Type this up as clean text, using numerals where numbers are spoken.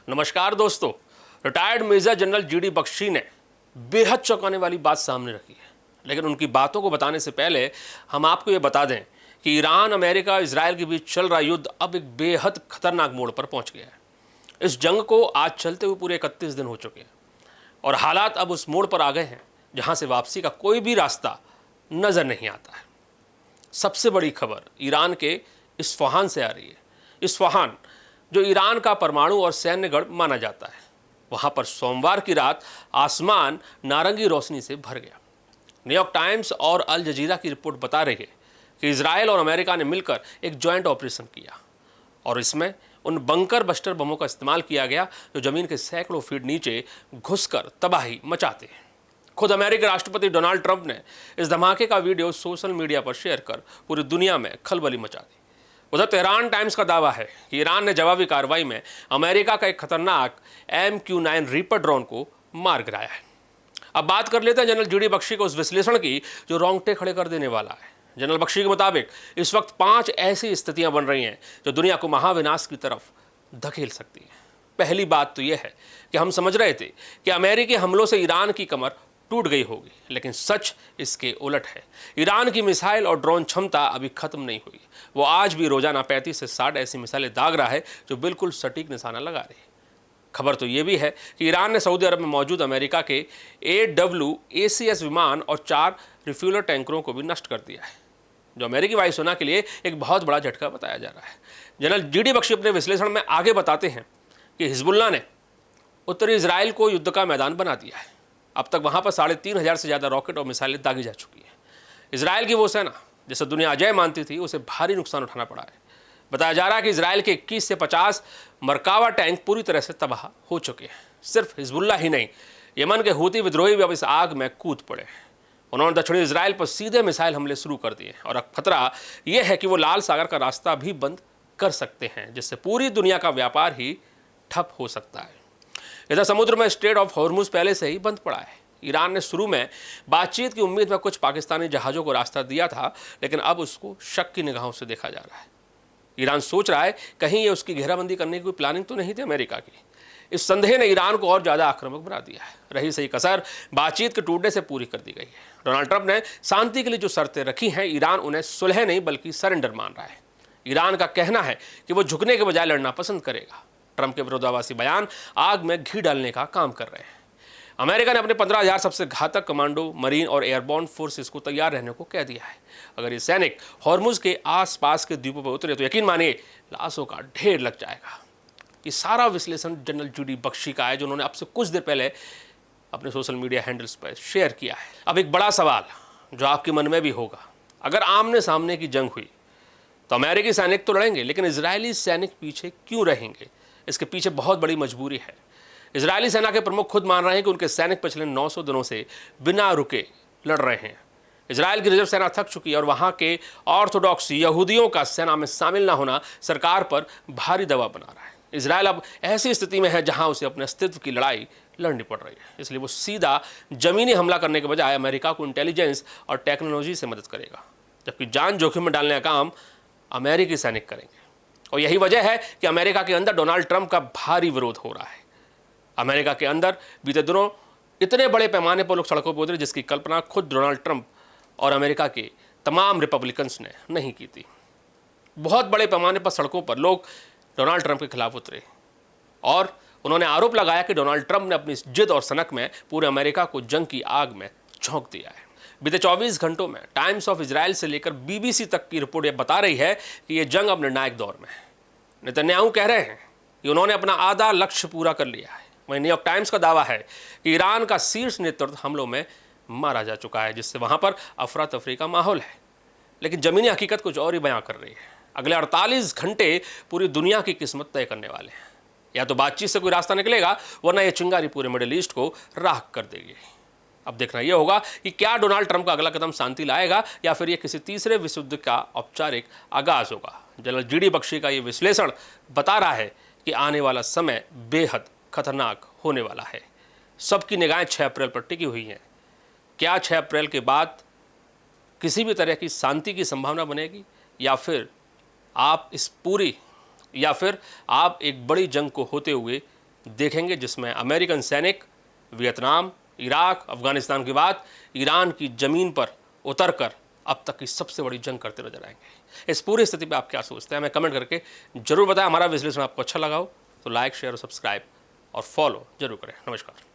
नमस्कार दोस्तों। Retired major general GD Bakhshi ने बेहद चौंकाने वाली बात सामने रखी है, लेकिन उनकी बातों को बताने से पहले हम आपको ये बता दें कि ईरान, अमेरिका, इजराइल के बीच चल रहा युद्ध अब एक बेहद खतरनाक मोड़ पर पहुंच गया है। इस जंग को आज चलते हुए पूरे 31 दिन हो चुके हैं और हालात अब उस मोड़ पर आ गए हैं जहां से वापसी का कोई भी रास्ता नजर नहीं आता है। सबसे बड़ी खबर ईरान के इस्फहान से आ रही है। इस्फहान जो ईरान का परमाणु और सैन्य गढ़ माना जाता है, वहां पर सोमवार की रात आसमान नारंगी रोशनी से भर गया। न्यूयॉर्क टाइम्स और अल जजीरा की रिपोर्ट बता रही है कि इजराइल और अमेरिका ने मिलकर एक जॉइंट ऑपरेशन किया और इसमें उन बंकर बस्टर बमों का इस्तेमाल किया गया जो जमीन के सैकड़ों फीट नीचे घुसकर तबाही मचाते हैं। खुद अमेरिकी राष्ट्रपति डोनाल्ड ट्रंप ने इस धमाके का वीडियो सोशल मीडिया पर शेयर कर पूरी दुनिया में खलबली मचा दी। उधर तेहरान टाइम्स का दावा है कि ईरान ने जवाबी कार्रवाई में अमेरिका का एक खतरनाक MQ-9 रीपर ड्रोन को मार गिराया है। अब बात कर लेते हैं जनरल जीडी बख्शी को उस विश्लेषण की जो रोंगटे खड़े कर देने वाला है। जनरल बख्शी के मुताबिक इस वक्त 5 ऐसी स्थितियां बन रही हैं जो दुनिया को महाविनाश की तरफ धकेल सकती हैं। पहली बात तो यह है कि हम समझ रहे थे कि अमेरिकी हमलों से ईरान की कमर टूट गई होगी, लेकिन सच इसके उलट है। ईरान की मिसाइल और ड्रोन क्षमता अभी खत्म नहीं हुई। वो आज भी रोजाना 35 से 60 ऐसी मिसाइलें दाग रहा है जो बिल्कुल सटीक निशाना लगा रही है। खबर तो ये भी है कि ईरान ने सऊदी अरब में मौजूद अमेरिका के AWACS विमान और 4 रिफ्यूलर टैंकरों को भी नष्ट कर दिया है, जो अमेरिकी वायुसेना के लिए एक बहुत बड़ा झटका बताया जा रहा है। जनरल जीडी बख्शी अपने विश्लेषण में आगे बताते हैं कि हिजबुल्लाह ने उत्तरी इजराइल को युद्ध का मैदान बना दिया है। अब तक वहां पर 3500 से ज़्यादा रॉकेट और मिसाइलें दागी जा चुकी हैं। इजराइल की वो सेना जिसे दुनिया अजय मानती थी, उसे भारी नुकसान उठाना पड़ा है। बताया जा रहा है कि इजराइल के 21 से 50 मरकावा टैंक पूरी तरह से तबाह हो चुके हैं। सिर्फ हिजबुल्लाह ही नहीं, यमन के हूती विद्रोही भी अब इस आग में कूद पड़े हैं। उन्होंने दक्षिणी इजराइल पर सीधे मिसाइल हमले शुरू कर दिए और अब खतरा यह है कि वो लाल सागर का रास्ता भी बंद कर सकते हैं, जिससे पूरी दुनिया का व्यापार ही ठप हो सकता है। इधर समुद्र में स्ट्रेट ऑफ हॉर्मुज पहले से ही बंद पड़ा है। ईरान ने शुरू में बातचीत की उम्मीद में कुछ पाकिस्तानी जहाज़ों को रास्ता दिया था, लेकिन अब उसको शक की निगाहों से देखा जा रहा है। ईरान सोच रहा है कहीं ये उसकी घेराबंदी करने की कोई प्लानिंग तो नहीं थी अमेरिका की। इस संदेह ने ईरान को और ज़्यादा आक्रामक बना दिया है। रही सही कसर बातचीत के टूटने से पूरी कर दी गई है। डोनाल्ड ट्रंप ने शांति के लिए जो शर्तें रखी हैं, ईरान उन्हें सुलह नहीं बल्कि सरेंडर मान रहा है। ईरान का कहना है कि वो झुकने के बजाय लड़ना पसंद करेगा। ट्रंप के विरोधाभासी बयान आग में घी डालने का काम कर रहे हैं। अमेरिका ने अपने 15,000 सबसे घातक कमांडो, मरीन और एयरबॉर्न फोर्सेस को तैयार रहने को कह दिया है। अगर ये सैनिक हॉर्मुज के आसपास के द्वीपों पर उतरे तो यकीन मानिए लाशों का ढेर लग जाएगा। ये सारा विश्लेषण जनरल जीडी बख्शी का है, जो उन्होंने अब से कुछ देर पहले अपने सोशल मीडिया हैंडल्स पर शेयर किया है। अब एक बड़ा सवाल जो आपके मन में भी होगा, अगर आमने सामने की जंग हुई तो अमेरिकी सैनिक तो लड़ेंगे, लेकिन इजरायली सैनिक पीछे क्यों रहेंगे? इसके पीछे बहुत बड़ी मजबूरी है। इजरायली सेना के प्रमुख खुद मान रहे हैं कि उनके सैनिक पिछले 900 दिनों से बिना रुके लड़ रहे हैं। इजरायल की रिजर्व सेना थक चुकी है और वहां के ऑर्थोडॉक्स यहूदियों का सेना में शामिल ना होना सरकार पर भारी दबाव बना रहा है। इजरायल अब ऐसी स्थिति में है जहां उसे अपने अस्तित्व की लड़ाई लड़नी पड़ रही है। इसलिए वो सीधा जमीनी हमला करने के बजाय अमेरिका को इंटेलिजेंस और टेक्नोलॉजी से मदद करेगा, जबकि जान जोखिम में डालने का काम अमेरिकी सैनिक करेंगे। और यही वजह है कि अमेरिका के अंदर डोनाल्ड ट्रंप का भारी विरोध हो रहा है। अमेरिका के अंदर बीते दिनों इतने बड़े पैमाने पर लोग सड़कों पर उतरे जिसकी कल्पना खुद डोनाल्ड ट्रंप और अमेरिका के तमाम रिपब्लिकन्स ने नहीं की थी। बहुत बड़े पैमाने पर सड़कों पर लोग डोनाल्ड ट्रंप के खिलाफ उतरे और उन्होंने आरोप लगाया कि डोनाल्ड ट्रंप ने अपनी जिद और सनक में पूरे अमेरिका को जंग की आग में झोंक दिया है। बीते 24 घंटों में टाइम्स ऑफ इजराइल से लेकर BBC तक की रिपोर्ट यह बता रही है कि यह जंग अब निर्णायक दौर में है। नेतन्याहू कह रहे हैं कि उन्होंने अपना आधा लक्ष्य पूरा कर लिया है। वहीं न्यूयॉर्क टाइम्स का दावा है कि ईरान का शीर्ष नेतृत्व हमलों में मारा जा चुका है, जिससे वहां पर अफरा तफरी का माहौल है। लेकिन जमीनी हकीकत कुछ और ही बयां कर रही है। अगले 48 घंटे पूरी दुनिया की किस्मत तय करने वाले हैं। या तो बातचीत से कोई रास्ता निकलेगा, वरना यह चिंगारी पूरे मिडिल ईस्ट को राख कर देगी। अब देखना यह होगा कि क्या डोनाल्ड ट्रंप का अगला कदम शांति लाएगा या फिर यह किसी तीसरे विश्व युद्ध का औपचारिक आगाज होगा। जनरल जीडी बख्शी का यह विश्लेषण बता रहा है कि आने वाला समय बेहद खतरनाक होने वाला है। सबकी निगाहें 6 अप्रैल पर टिकी हुई हैं। क्या 6 अप्रैल के बाद किसी भी तरह की शांति की संभावना बनेगी या फिर आप एक बड़ी जंग को होते हुए देखेंगे, जिसमें अमेरिकन सैनिक वियतनाम, इराक, अफगानिस्तान के बाद ईरान की ज़मीन पर उतरकर अब तक की सबसे बड़ी जंग करते नजर आएंगे। इस पूरी स्थिति पे आप क्या सोचते हैं, हमें कमेंट करके जरूर बताएं। हमारा विश्लेषण आपको अच्छा लगा हो तो लाइक, शेयर और सब्सक्राइब और फॉलो जरूर करें। नमस्कार।